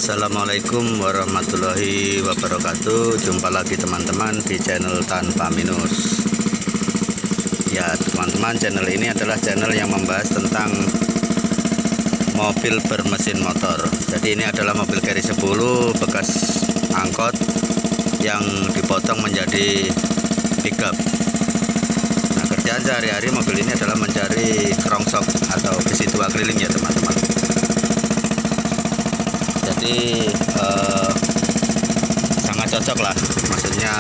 Assalamualaikum warahmatullahi wabarakatuh. Jumpa lagi teman-teman di channel Tanpa Minus. Ya teman-teman, channel ini adalah channel yang membahas tentang mobil bermesin motor. Jadi ini adalah mobil Carry 10 bekas angkot yang dipotong menjadi pickup. Nah, kerjaan sehari-hari mobil ini adalah mencari rongsok atau besi tua keliling ya teman-teman. Jadi sangat cocok lah, maksudnya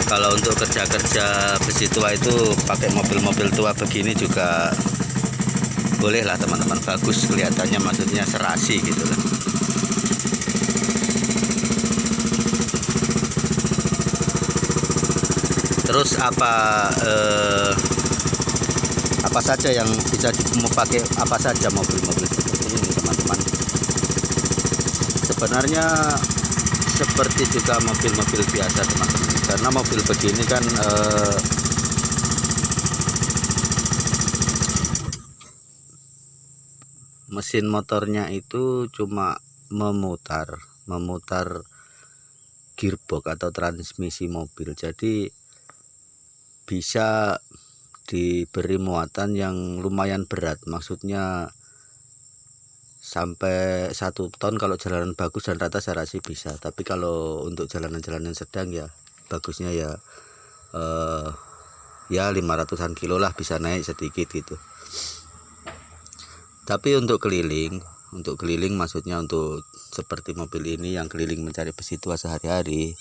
kalau untuk kerja-kerja besi tua itu pakai mobil-mobil tua begini juga boleh lah teman-teman, bagus kelihatannya, maksudnya serasi gitu kan. Terus apa saja yang bisa dipakai, apa saja mobil-mobil seperti ini teman-teman. Sebenarnya seperti juga mobil-mobil biasa teman-teman, karena mobil begini kan mesin motornya itu cuma memutar gearbox atau transmisi mobil. Jadi bisa diberi muatan yang lumayan berat, maksudnya sampai 1 ton kalau jalanan bagus dan rata saya rasa bisa. Tapi kalau untuk jalanan-jalanan sedang ya bagusnya ya 500-an kilo lah, bisa naik sedikit gitu. Tapi untuk keliling maksudnya untuk seperti mobil ini yang keliling mencari besi tua sehari-hari,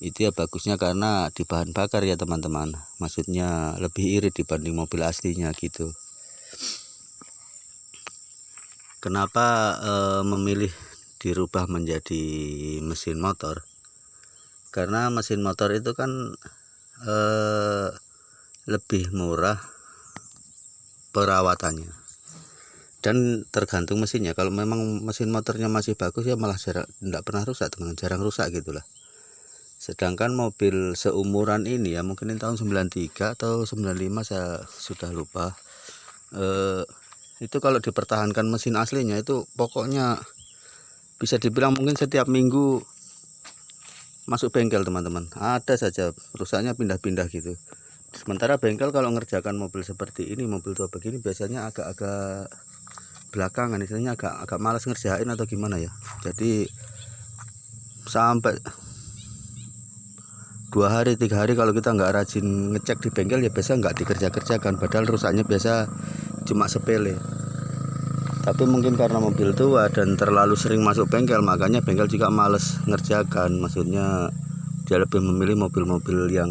itu ya bagusnya karena di bahan bakar ya teman-teman, maksudnya lebih irit dibanding mobil aslinya gitu. Kenapa memilih dirubah menjadi mesin motor? Karena mesin motor itu kan lebih murah perawatannya dan tergantung mesinnya. Kalau memang mesin motornya masih bagus ya malah tidak pernah rusak teman-teman, jarang rusak gitulah. Sedangkan mobil seumuran ini ya mungkin ini tahun 93 atau 95 saya sudah lupa, itu kalau dipertahankan mesin aslinya itu pokoknya bisa dibilang mungkin setiap minggu masuk bengkel teman-teman, ada saja rusaknya pindah-pindah gitu. Sementara bengkel kalau ngerjakan mobil seperti ini, mobil tua begini, biasanya agak-agak belakangan, istilahnya agak malas ngerjain atau gimana ya. Jadi sampai 2 hari 3 hari kalau kita nggak rajin ngecek di bengkel ya biasa nggak dikerjakan, padahal rusaknya biasa cuma sepele. Tapi mungkin karena mobil tua dan terlalu sering masuk bengkel, makanya bengkel juga males ngerjakan. Maksudnya dia lebih memilih mobil-mobil yang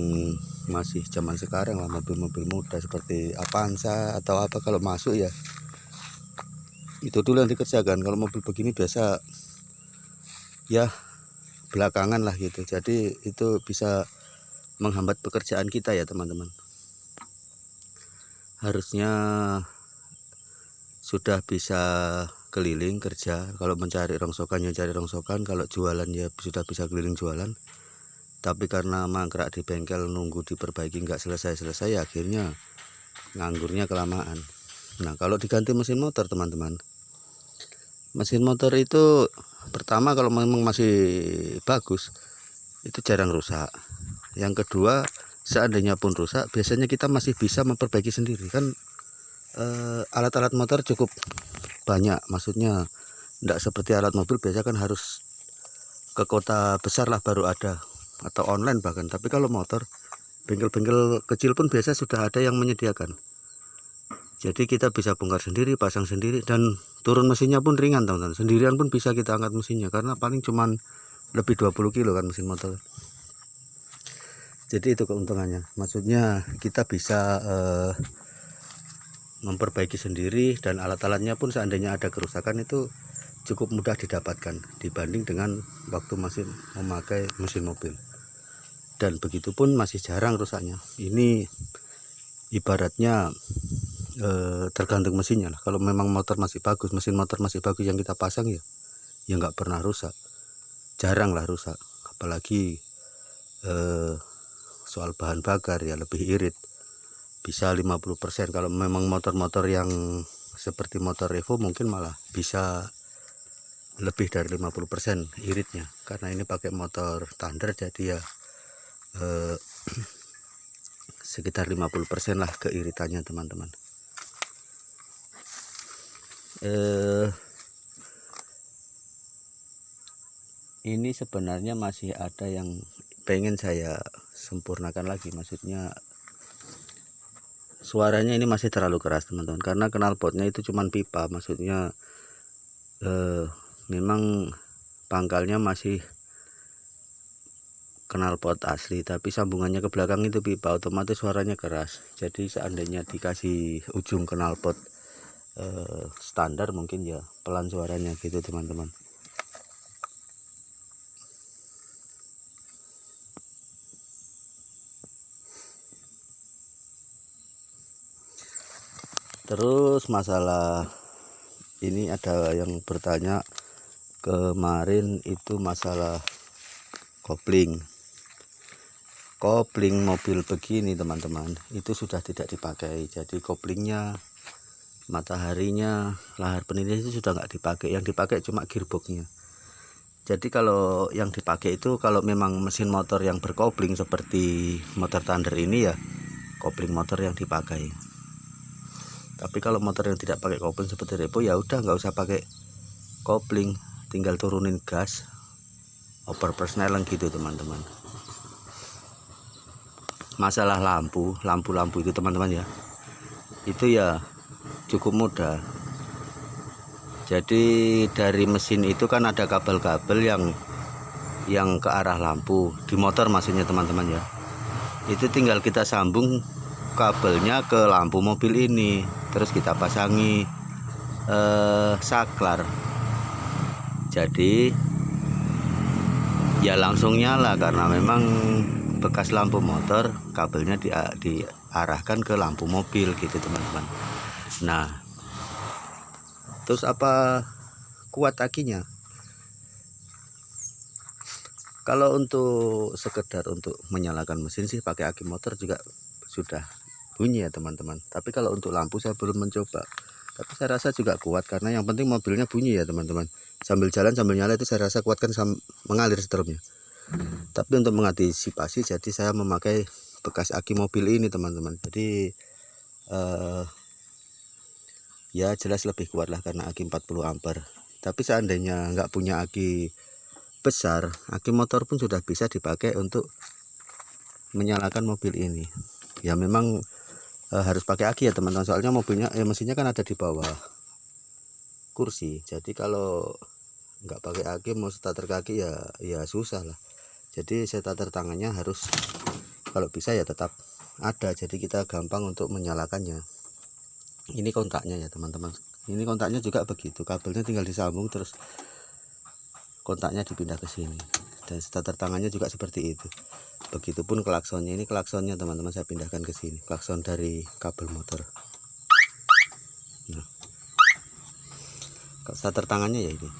masih zaman sekarang lah, mobil-mobil muda seperti Avanza atau apa. Kalau masuk ya itu dulu yang dikerjakan. Kalau mobil begini biasa ya belakangan lah gitu. Jadi itu bisa menghambat pekerjaan kita ya teman-teman. Harusnya sudah bisa keliling kerja, kalau mencari rongsokan ya cari rongsokan, kalau jualan ya sudah bisa keliling jualan. Tapi karena mangkrak di bengkel nunggu diperbaiki nggak selesai-selesai, akhirnya nganggurnya kelamaan. Nah kalau diganti mesin motor teman-teman, mesin motor itu pertama kalau memang masih bagus itu jarang rusak. Yang kedua, seandainya pun rusak biasanya kita masih bisa memperbaiki sendiri kan. Alat-alat motor cukup banyak, maksudnya tidak seperti alat mobil biasa kan harus ke kota besar lah baru ada, atau online bahkan. Tapi kalau motor, bengkel-bengkel kecil pun biasa sudah ada yang menyediakan. Jadi kita bisa bongkar sendiri, pasang sendiri, dan turun mesinnya pun ringan teman-teman. Sendirian pun bisa kita angkat mesinnya karena paling cuman lebih 20 kilo kan mesin motor. Jadi itu keuntungannya, maksudnya kita bisa memperbaiki sendiri, dan alat-alatnya pun seandainya ada kerusakan itu cukup mudah didapatkan dibanding dengan waktu masih memakai mesin mobil. Dan begitupun masih jarang rusaknya. Ini ibaratnya tergantung mesinnya lah. Kalau memang motor masih bagus, mesin motor masih bagus yang kita pasang ya nggak pernah rusak, jarang lah rusak. Apalagi soal bahan bakar ya lebih irit, bisa 50%. Kalau memang motor-motor yang seperti motor Evo mungkin malah bisa lebih dari 50% iritnya, karena ini pakai motor Thunder, jadi ya sekitar 50% lah keiritannya teman-teman. Ini sebenarnya masih ada yang pengen saya sempurnakan lagi, maksudnya suaranya ini masih terlalu keras teman-teman, karena knalpotnya itu cuman pipa, maksudnya memang pangkalnya masih knalpot asli, tapi sambungannya ke belakang itu pipa, otomatis suaranya keras. Jadi seandainya dikasih ujung knalpot standar, mungkin ya pelan suaranya gitu teman-teman. Terus masalah ini ada yang bertanya kemarin itu masalah kopling mobil begini teman-teman, itu sudah tidak dipakai. Jadi koplingnya, mataharinya, lahar penilai itu sudah nggak dipakai, yang dipakai cuma gearboxnya. Jadi kalau yang dipakai itu kalau memang mesin motor yang berkopling seperti motor Thunder ini ya kopling motor yang dipakai. Tapi kalau motor yang tidak pakai kopling seperti Revo ya udah nggak usah pakai kopling, tinggal turunin gas, over persneling gitu teman-teman. Masalah lampu itu teman-teman ya, itu ya cukup mudah. Jadi dari mesin itu kan ada kabel-kabel yang ke arah lampu di motor maksudnya teman-teman ya. Itu tinggal kita sambung kabelnya ke lampu mobil ini, terus kita pasangi saklar. Jadi ya langsung nyala, karena memang bekas lampu motor, kabelnya diarahkan ke lampu mobil gitu teman-teman. Nah, terus apa kuat akinya? Kalau untuk sekedar untuk menyalakan mesin sih pakai aki motor juga sudah bunyi ya teman-teman. Tapi kalau untuk lampu saya belum mencoba, tapi saya rasa juga kuat, karena yang penting mobilnya bunyi ya teman-teman. Sambil jalan sambil nyala itu saya rasa kuat, kan mengalir strumnya. Tapi untuk mengantisipasi, jadi saya memakai bekas aki mobil ini teman-teman. Jadi ya jelas lebih kuat lah karena aki 40 ampere. Tapi seandainya nggak punya aki besar, aki motor pun sudah bisa dipakai untuk menyalakan mobil ini. Ya memang harus pakai aki ya teman-teman, soalnya mobilnya mesinnya kan ada di bawah kursi. Jadi kalau nggak pakai aki mau starter kaki ya susah lah. Jadi starter tangannya harus, kalau bisa ya tetap ada, jadi kita gampang untuk menyalakannya. Ini kontaknya ya teman-teman, ini kontaknya juga begitu, kabelnya tinggal disambung terus kontaknya dipindah ke sini, dan starter tangannya juga seperti itu. Begitupun klaksonnya, ini klaksonnya teman-teman saya pindahkan ke sini, klakson dari kabel motor. Nah, starter tangannya ya ini.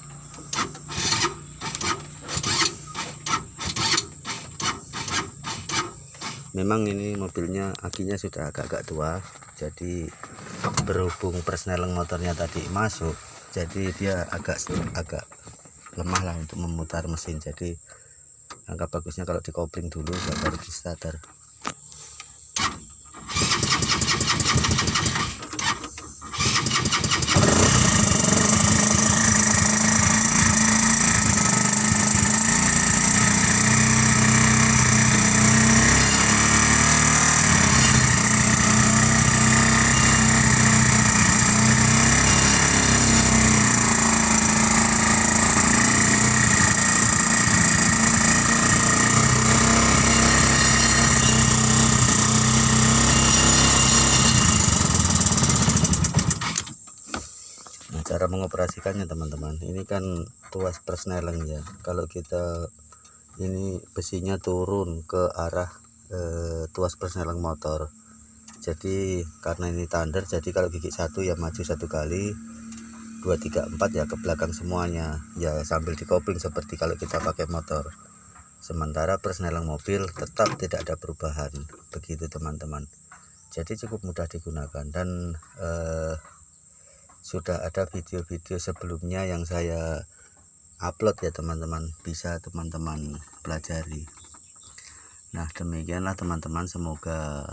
Memang ini mobilnya akinya sudah agak-agak tua, jadi berhubung persneling motornya tadi masuk, jadi dia agak lemah lah untuk memutar mesin. Jadi angka bagusnya kalau dikopling dulu baru di starter. Cara mengoperasikannya teman-teman, ini kan tuas persneling ya. Kalau kita ini besinya turun ke arah tuas persneling motor, jadi karena ini Thunder, jadi kalau gigi satu ya maju satu kali, 2, 3, 4 ya ke belakang semuanya ya, sambil dikopling seperti kalau kita pakai motor. Sementara persneling mobil tetap tidak ada perubahan begitu teman-teman. Jadi cukup mudah digunakan, dan sudah ada video-video sebelumnya yang saya upload ya teman-teman, bisa teman-teman pelajari. Nah demikianlah teman-teman, semoga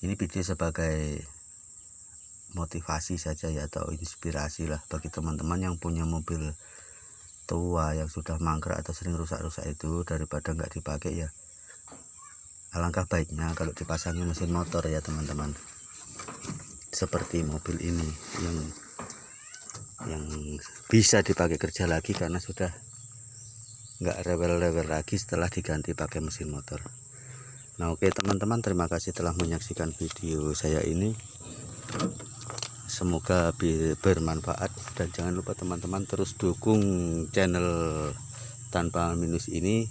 ini video sebagai motivasi saja ya, atau inspirasi lah bagi teman-teman yang punya mobil tua yang sudah mangkrak atau sering rusak-rusak itu. Daripada nggak dipakai ya, alangkah baiknya kalau dipasangi mesin motor ya teman-teman, seperti mobil ini yang bisa dipakai kerja lagi karena sudah nggak rewel-rewel lagi setelah diganti pakai mesin motor. Nah oke teman-teman, terima kasih telah menyaksikan video saya ini, semoga bermanfaat, dan jangan lupa teman-teman terus dukung channel Tanpa Minus ini.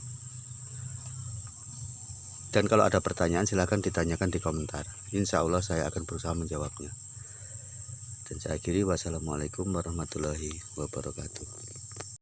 Dan kalau ada pertanyaan silahkan ditanyakan di komentar, insya Allah saya akan berusaha menjawabnya. Dan saya akhiri, wassalamualaikum warahmatullahi wabarakatuh.